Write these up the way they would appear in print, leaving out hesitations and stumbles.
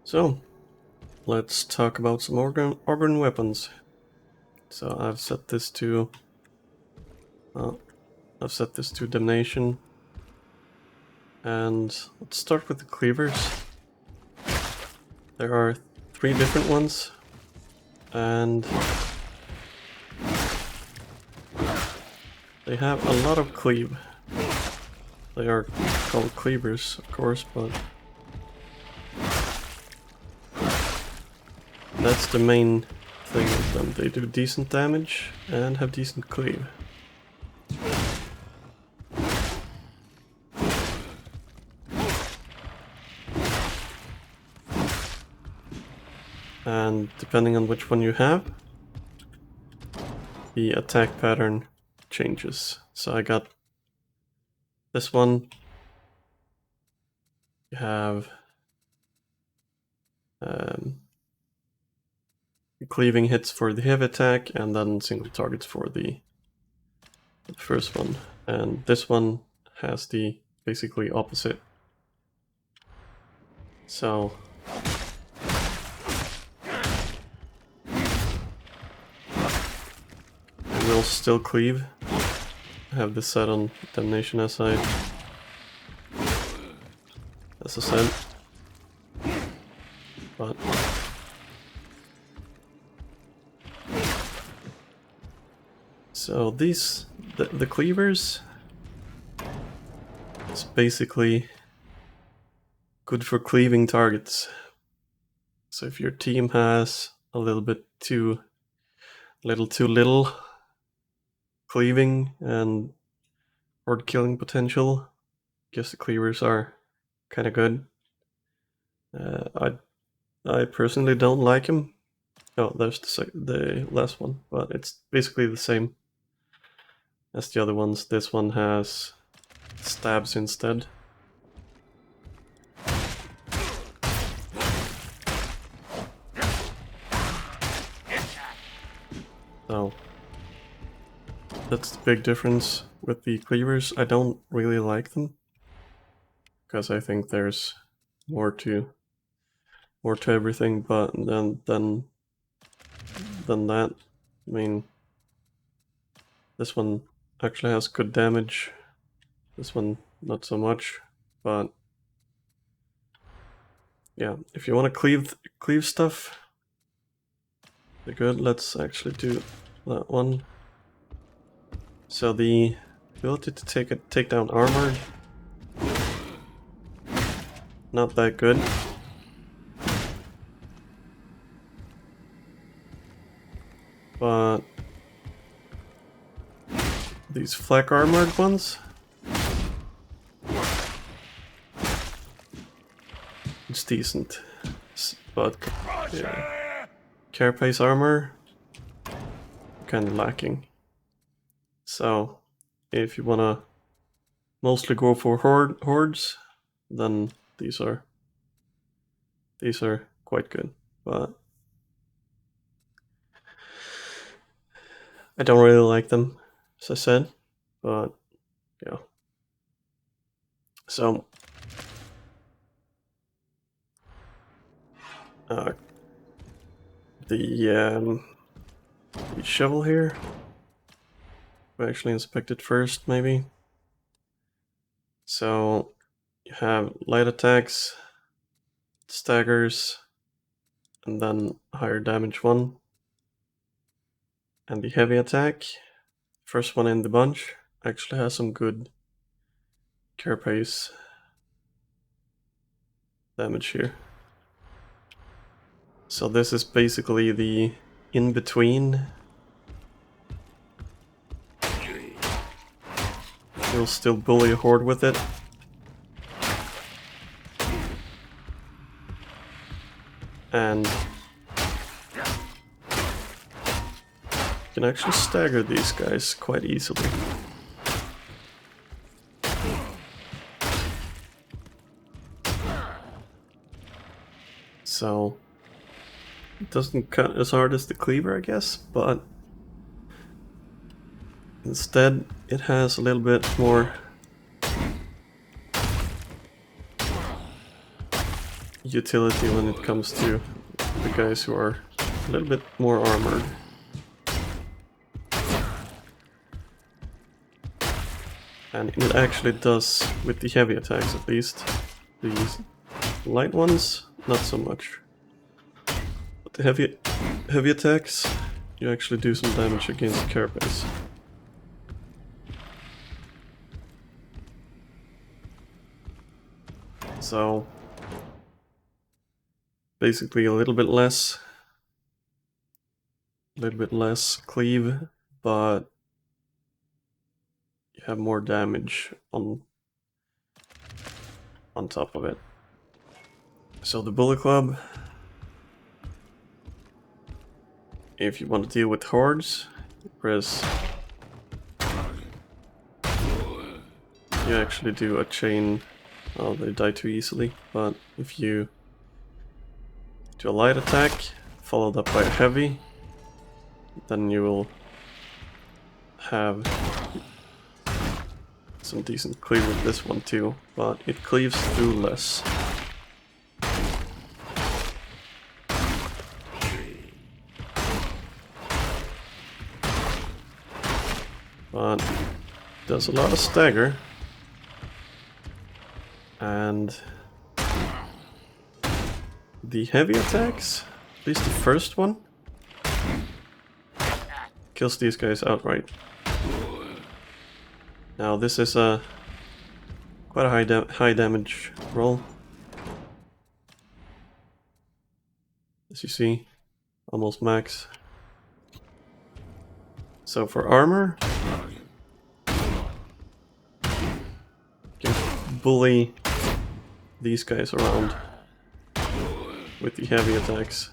So, let's talk about some Ogryn weapons. So I've set this to Damnation, and let's start with the cleavers. There are 3 different ones, and they have a lot of cleave. They are called cleavers, of course, but that's the main thing with them. They do decent damage and have decent cleave. And depending on which one you have, the attack pattern changes. So I got this one. You have cleaving hits for the heavy attack, and then single targets for the first one. And this one has the basically opposite. So it will still cleave. I have this set on Damnation as I said. But so these the cleavers is basically good for cleaving targets. So if your team has a little too little cleaving and horde killing potential, I guess the cleavers are kind of good. I personally don't like them. Oh, there's the last one, but it's basically the same as the other ones. This one has stabs instead. So that's the big difference with the cleavers. I don't really like them because I think there's more to everything, but than that. I mean, this one actually has good damage. This one not so much, but yeah, if you want to cleave stuff, they're good. Let's actually do that one. So the ability to take down armor, not that good. But these flak armored ones, it's decent. But yeah, carapace armor, kind of lacking. So if you wanna mostly go for hordes, then these are quite good. But I don't really like them, as I said. But yeah. So the shovel here, we actually inspect it first, maybe. So you have light attacks, staggers, and then higher damage one. And the heavy attack, first one in the bunch, actually has some good carapace damage here. So this is basically the in-between. You'll still bully a horde with it. And you can actually stagger these guys quite easily. So it doesn't cut as hard as the cleaver, I guess, but instead it has a little bit more utility when it comes to the guys who are a little bit more armored. And it actually does with the heavy attacks at least. These light ones, not so much. But the heavy attacks, you actually do some damage against carapace. So basically a little bit less cleave, but you have more damage on top of it. So the bullet club, if you want to deal with hordes, press. You actually do a chain. Oh, they die too easily, but if you do a light attack followed up by a heavy, then you will have some decent cleave with this one too, but it cleaves through less. But does a lot of stagger, and the heavy attacks, at least the first one, kills these guys outright. Now this is a quite a high damage roll, as you see, almost max. So for armor, you can bully these guys around with the heavy attacks.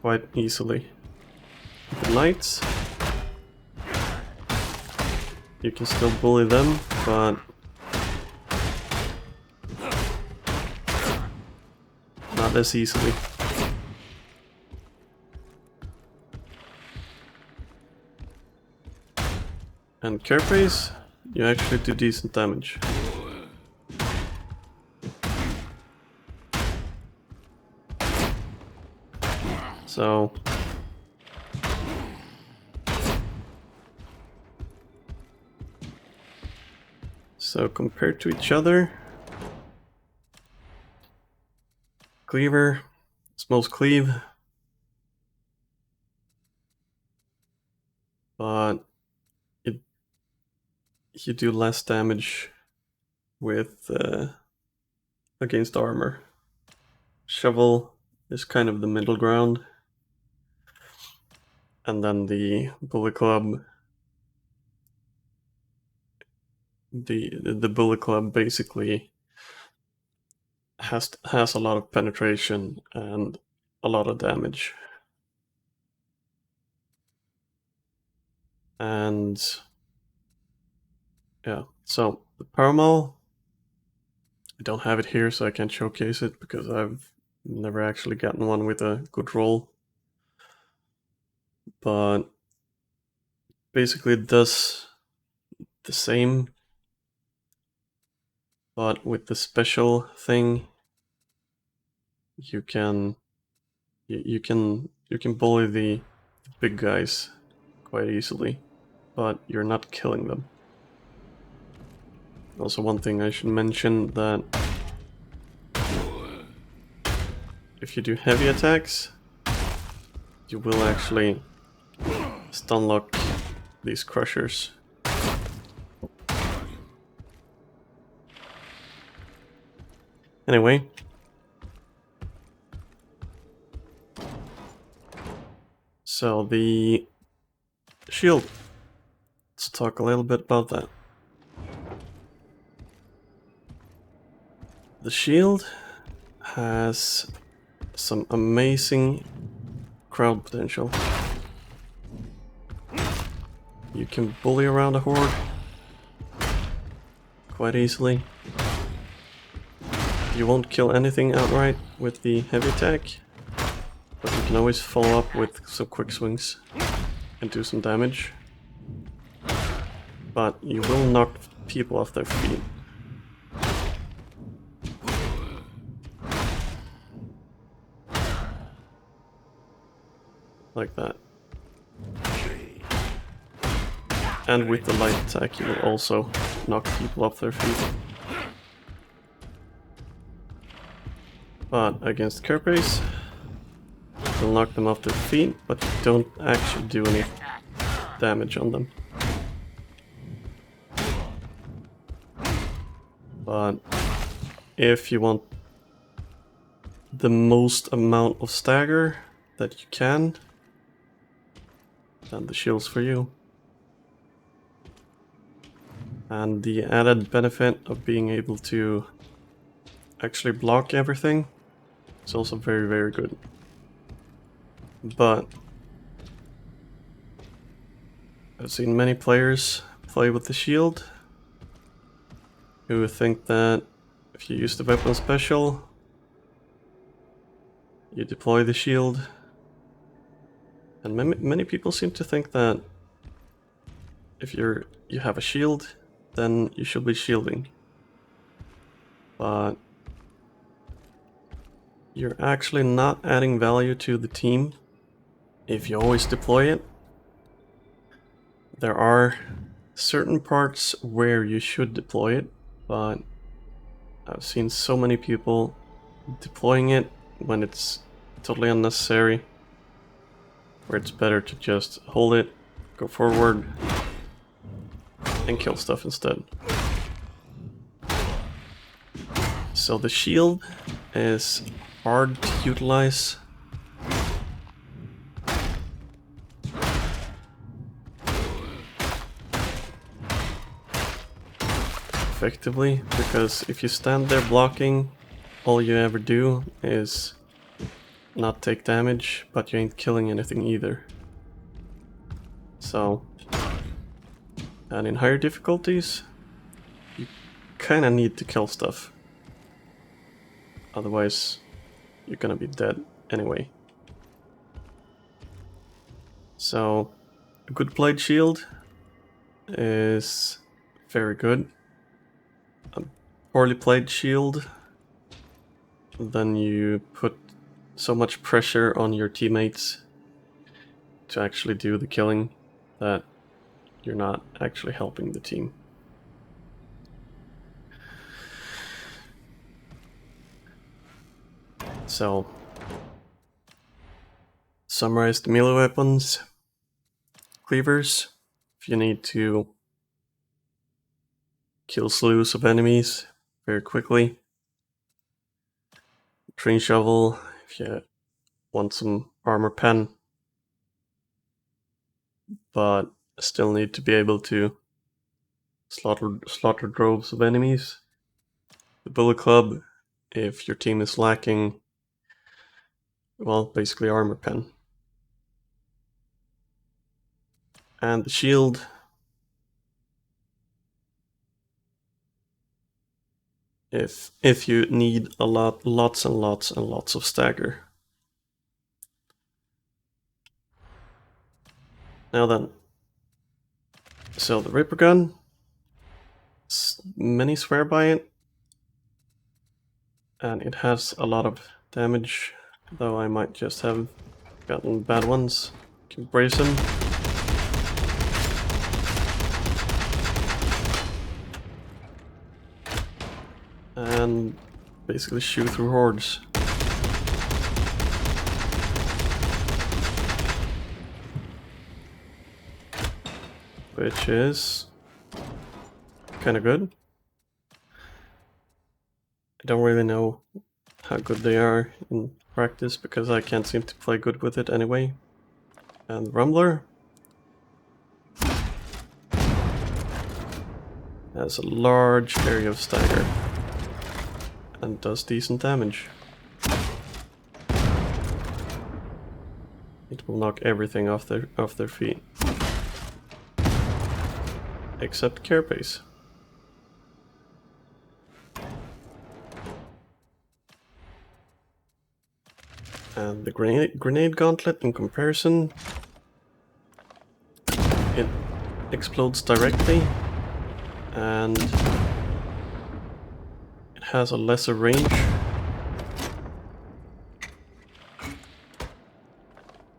Quite easily. The lights, you can still bully them, but not as easily. And carapace, you actually do decent damage. So compared to each other, Cleaver is most cleave, but you do less damage with against armor. Shovel is kind of the middle ground, and then the bullet club. The bullet club basically has a lot of penetration and a lot of damage. And yeah, so the Paramo, I don't have it here, so I can't showcase it because I've never actually gotten one with a good roll. But basically it does the same, but with the special thing, you can bully the big guys quite easily, but you're not killing them. Also, one thing I should mention, that if you do heavy attacks, you will actually stun lock these crushers. Anyway, so the shield, let's talk a little bit about that. The shield has some amazing crowd potential. You can bully around a horde quite easily. You won't kill anything outright with the heavy attack, but you can always follow up with some quick swings. and do some damage. But you will knock people off their feet. Like that. And with the light attack you will also knock people off their feet. But against Carapace, you'll knock them off their feet, but you don't actually do any damage on them. But if you want the most amount of stagger that you can, then the shield's for you. And the added benefit of being able to actually block everything is also very, very good. But I've seen many players play with the shield who think that if you use the weapon special, you deploy the shield. And many people seem to think that if you have a shield, then you should be shielding. But you're actually not adding value to the team if you always deploy it. There are certain parts where you should deploy it, but I've seen so many people deploying it when it's totally unnecessary, where it's better to just hold it, go forward, and kill stuff instead. So the shield is hard to utilize. Effectively, because if you stand there blocking, all you ever do is not take damage, but you ain't killing anything either. So, and in higher difficulties, you kinda need to kill stuff. Otherwise, you're gonna be dead anyway. So, a good blade shield is very good. A poorly played shield, then you put so much pressure on your teammates to actually do the killing that you're not actually helping the team. So, summarize the melee weapons. Cleavers, if you need to kill slews of enemies very quickly. Train shovel, if you want some armor pen, but still need to be able to slaughter droves of enemies. The bullet club, if your team is lacking, well, basically armor pen. And the shield, if you need lots and lots of stagger. Now then, so the Ripper gun, many swear by it, and it has a lot of damage, though I might just have gotten bad ones. Can brace him. And basically shoot through hordes. Which is kind of good. I don't really know how good they are in practice because I can't seem to play good with it anyway. And the Rumbler has a large area of stagger and does decent damage. It will knock everything off their feet. Except Carapace. And the grenade gauntlet in comparison explodes directly, and it has a lesser range.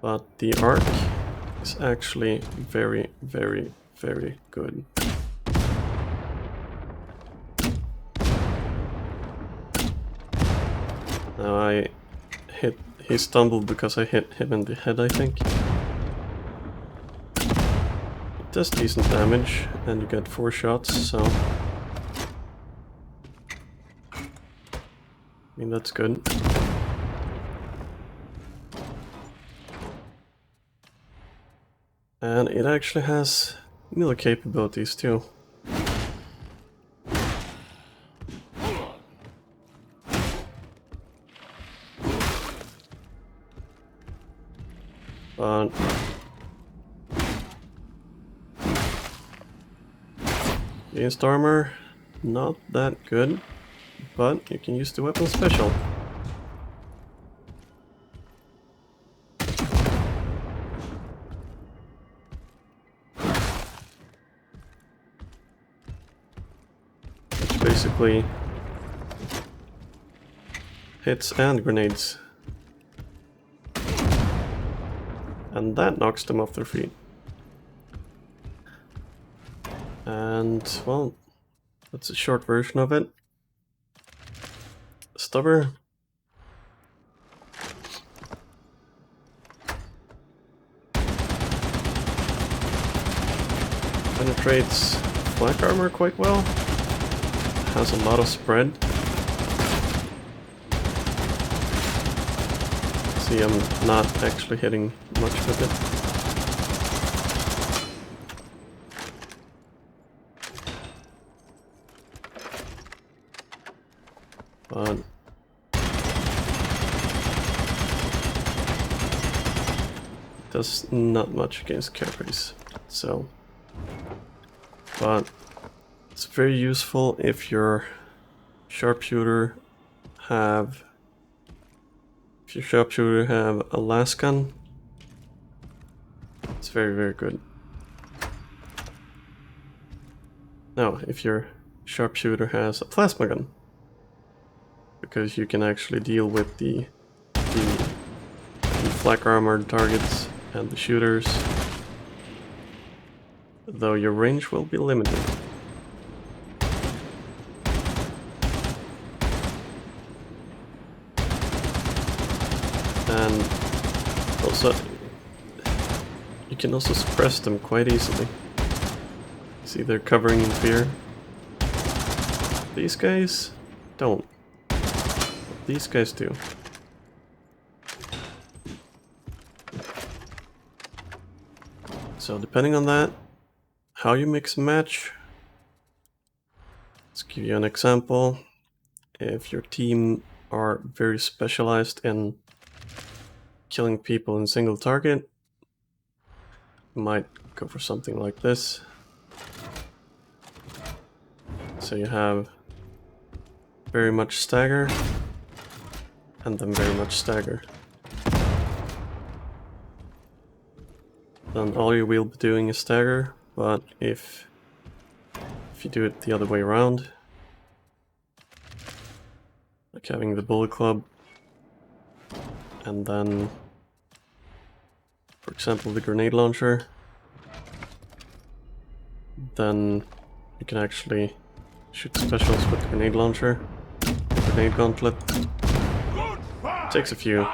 But the arc is actually very, very, very good. Now he stumbled because I hit him in the head, I think. It does decent damage, and you get 4 shots, so I mean that's good. And it actually has melee capabilities too. But against armor, not that good, but you can use the weapon special. Which basically hits and grenades. And that knocks them off their feet. And, well, that's a short version of it. Stubber. Penetrates flak armor quite well. Has a lot of spread. See, I'm not actually hitting much with it. But does not much against Capri's, so. But it's very useful if your sharpshooter have a last gun. It's very, very good. Now, if your sharpshooter has a plasma gun, because you can actually deal with the flak armored targets and the shooters, though your range will be limited. And also, you can also suppress them quite easily. See, they're covering in fear. These guys don't. These guys do. So depending on that, how you mix and match. Let's give you an example. If your team are very specialized in killing people in single target, you might go for something like this. So you have very much stagger, and then very much stagger. Then all you will be doing is stagger, but if you do it the other way around, like having the bullet club, and then, for example, the grenade launcher, then you can actually shoot specials with the grenade launcher, grenade gauntlet. Takes a few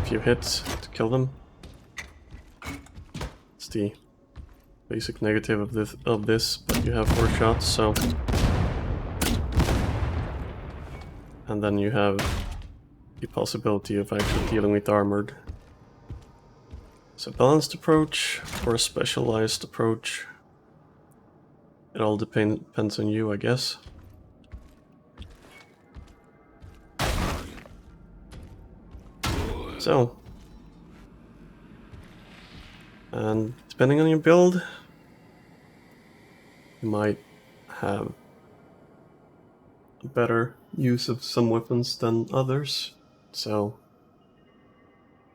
hits to kill them. It's the basic negative of this, but you have 4 shots, so. And then you have the possibility of actually dealing with armored. So balanced approach or a specialized approach. It all depends on you, I guess. So, and depending on your build, you might have a better use of some weapons than others. So,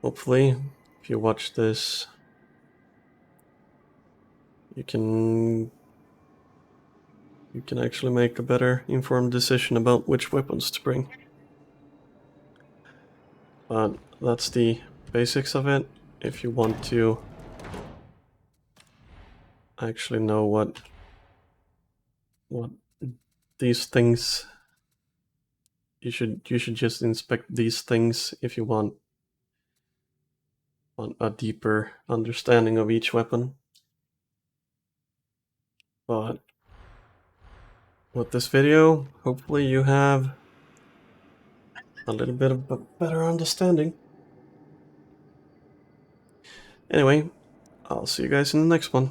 hopefully, if you watch this you can actually make a better informed decision about which weapons to bring. But that's the basics of it. If you want to actually know what these things, you should just inspect these things if you want a deeper understanding of each weapon. But with this video, hopefully you have a little bit of a better understanding. Anyway, I'll see you guys in the next one.